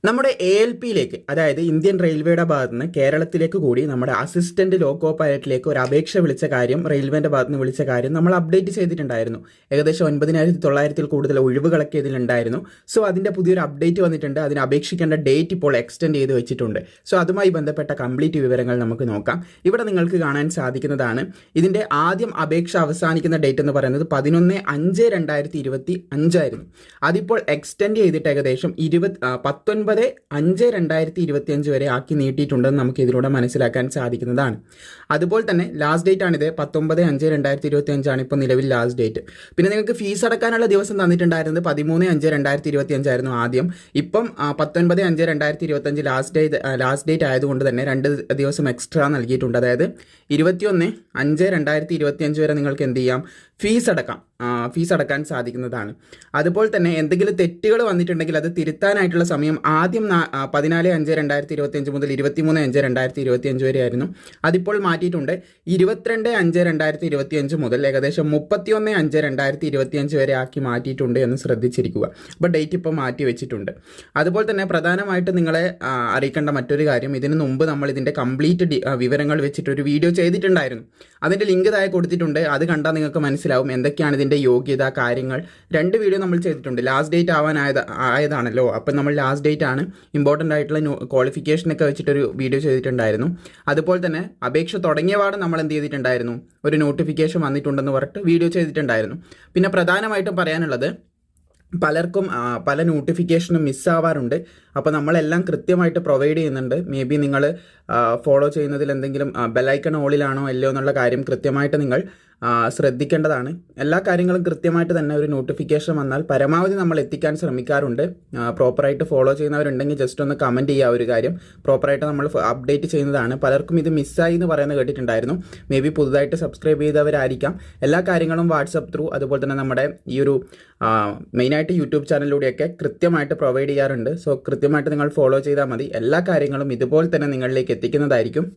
നമ്മുടെ ALPയിലേക്ക്, അതായത് ഇന്ത്യൻ റെയിൽവേയുടെ ഭാഗത്ത് നിന്ന് കേരളത്തിലേക്ക് കൂടി നമ്മുടെ അസിസ്റ്റന്റ് ലോക്കോ പൈലറ്റിലേക്ക് ഒരു അപേക്ഷ വിളിച്ച കാര്യം, റെയിൽവേന്റെ ഭാഗത്ത് നിന്ന് വിളിച്ച കാര്യം നമ്മൾ അപ്ഡേറ്റ് ചെയ്തിട്ടുണ്ടായിരുന്നു. ഏകദേശം 9,900 കൂടുതൽ ഒഴിവുകളൊക്കെ ഇതിലുണ്ടായിരുന്നു. സോ അതിന്റെ പുതിയൊരു അപ്ഡേറ്റ് വന്നിട്ടുണ്ട്. അതിന് അപേക്ഷിക്കേണ്ട ഡേറ്റ് ഇപ്പോൾ എക്സ്റ്റെൻഡ് ചെയ്ത് വെച്ചിട്ടുണ്ട്. സോ അതുമായി ബന്ധപ്പെട്ട കംപ്ലീറ്റ് വിവരങ്ങൾ നമുക്ക് നോക്കാം. ഇവിടെ നിങ്ങൾക്ക് കാണാൻ സാധിക്കുന്നതാണ് ഇതിന്റെ ആദ്യം അപേക്ഷ അവസാനിക്കുന്ന ഡേറ്റ് എന്ന് പറയുന്നത് 11/5/2025 ആയിരുന്നു. അതിപ്പോൾ എക്സ്റ്റെൻഡ് ചെയ്തിട്ട് ഏകദേശം 19/5/2025 വരെ ആക്കി നീട്ടിയിട്ടുണ്ടെന്ന് നമുക്ക് ഇതിലൂടെ മനസ്സിലാക്കാൻ സാധിക്കുന്നതാണ്. അതുപോലെ തന്നെ ലാസ്റ്റ് ഡേറ്റ് ആണിത്. 19/5/2025 ആണ് ഇപ്പോൾ നിലവിൽ ലാസ്റ്റ് ഡേറ്റ്. പിന്നെ നിങ്ങൾക്ക് ഫീസ് അടക്കാനുള്ള ദിവസം തന്നിട്ടുണ്ടായിരുന്നത് 13/5/2025 ആയിരുന്നു ആദ്യം. ഇപ്പം 19/5/2025 ലാസ്റ്റ് ഡേറ്റ് ആയതുകൊണ്ട് തന്നെ 2 ദിവസം എക്സ്ട്രാ നൽകിയിട്ടുണ്ട്. അതായത് 21/5/2025 വരെ നിങ്ങൾക്ക് എന്ത് ചെയ്യാം, ഫീസ് അടക്കാൻ സാധിക്കുന്നതാണ്. അതുപോലെ തന്നെ എന്തെങ്കിലും തെറ്റുകൾ വന്നിട്ടുണ്ടെങ്കിൽ അത് തിരുത്താനായിട്ടുള്ള സമയം ആദ്യം 14/5/2025 മുതൽ 23/5/2025 വരെ ആയിരുന്നു. അതിപ്പോൾ മാറ്റിയിട്ടുണ്ട്. 22/5/2025 മുതൽ ഏകദേശം 31/5/2025 വരെ ആക്കി മാറ്റിയിട്ടുണ്ട് എന്ന് ശ്രദ്ധിച്ചിരിക്കുക. അപ്പോൾ ഡേറ്റ് ഇപ്പോൾ മാറ്റി വെച്ചിട്ടുണ്ട്. അതുപോലെ തന്നെ പ്രധാനമായിട്ട് നിങ്ങളെ അറിയിക്കേണ്ട മറ്റൊരു കാര്യം, ഇതിനു മുമ്പ് നമ്മൾ ഇതിൻ്റെ കംപ്ലീറ്റ് വിവരങ്ങൾ വെച്ചിട്ടൊരു വീഡിയോ ചെയ്തിട്ടുണ്ടായിരുന്നു. അതിൻ്റെ ലിങ്ക് താഴെ കൊടുത്തിട്ടുണ്ട്. അത് കണ്ടാൽ നിങ്ങൾക്ക് മനസ്സിലാവും എന്തൊക്കെയാണ് ഇതിൻ്റെ യോഗ്യത കാര്യങ്ങൾ. 2 വീഡിയോ നമ്മൾ ചെയ്തിട്ടുണ്ട്. ലാസ്റ്റ് ഡേറ്റ് ആയതാണല്ലോ, അപ്പം നമ്മൾ ലാസ്റ്റ് ഡേറ്റ് ആണ് ഇമ്പോർട്ടൻ്റ് ആയിട്ടുള്ള ക്വാളിഫിക്കേഷനൊക്കെ വെച്ചിട്ടൊരു വീഡിയോ ചെയ്തിട്ടുണ്ടായിരുന്നു. അതുപോലെ തന്നെ അപേക്ഷ തുടങ്ങിയ പാട് നമ്മൾ എന്ത് ചെയ്തിട്ടുണ്ടായിരുന്നു, ഒരു നോട്ടിഫിക്കേഷൻ വന്നിട്ടുണ്ടെന്ന് പറഞ്ഞിട്ട് വീഡിയോ ചെയ്തിട്ടുണ്ടായിരുന്നു. പിന്നെ പ്രധാനമായിട്ടും പറയാനുള്ളത്, പലർക്കും പല നോട്ടിഫിക്കേഷനും മിസ്സാവാറുണ്ട്. അപ്പോൾ നമ്മളെല്ലാം കൃത്യമായിട്ട് പ്രൊവൈഡ് ചെയ്യുന്നുണ്ട്. മേ ബി നിങ്ങൾ ഫോളോ ചെയ്യുന്നതിൽ എന്തെങ്കിലും ബെലൈക്കൺ ഓളിലാണോ അല്ലയോ എന്നുള്ള കാര്യം കൃത്യമായിട്ട് നിങ്ങൾ ശ്രദ്ധിക്കേണ്ടതാണ്. എല്ലാ കാര്യങ്ങളും കൃത്യമായിട്ട് തന്നെ ഒരു നോട്ടിഫിക്കേഷൻ വന്നാൽ പരമാവധി നമ്മൾ എത്തിക്കാൻ ശ്രമിക്കാറുണ്ട്. പ്രോപ്പറായിട്ട് ഫോളോ ചെയ്യുന്നവരുണ്ടെങ്കിൽ ജസ്റ്റ് ഒന്ന് കമൻറ്റ് ചെയ്യുക. ഒരു കാര്യം പ്രോപ്പറായിട്ട് നമ്മൾ അപ്ഡേറ്റ് ചെയ്യുന്നതാണ്. പലർക്കും ഇത് മിസ്സായി എന്ന് പറയുന്നത് കേട്ടിട്ടുണ്ടായിരുന്നു. മേ ബി പുതുതായിട്ട് സബ്സ്ക്രൈബ് ചെയ്തവരായിരിക്കാം. എല്ലാ കാര്യങ്ങളും വാട്സപ്പ് ത്രൂ, അതുപോലെ തന്നെ നമ്മുടെ ഈ ഒരു മെയിനായിട്ട് യൂട്യൂബ് ചാനലിലൂടെയൊക്കെ കൃത്യമായിട്ട് പ്രൊവൈഡ് ചെയ്യാറുണ്ട്. സോ കൃത്യമായിട്ട് നിങ്ങൾ ഫോളോ ചെയ്താൽ മതി. എല്ലാ കാര്യങ്ങളും ഇതുപോലെ തന്നെ നിങ്ങളിലേക്ക് എത്തിക്കുന്നതായിരിക്കും.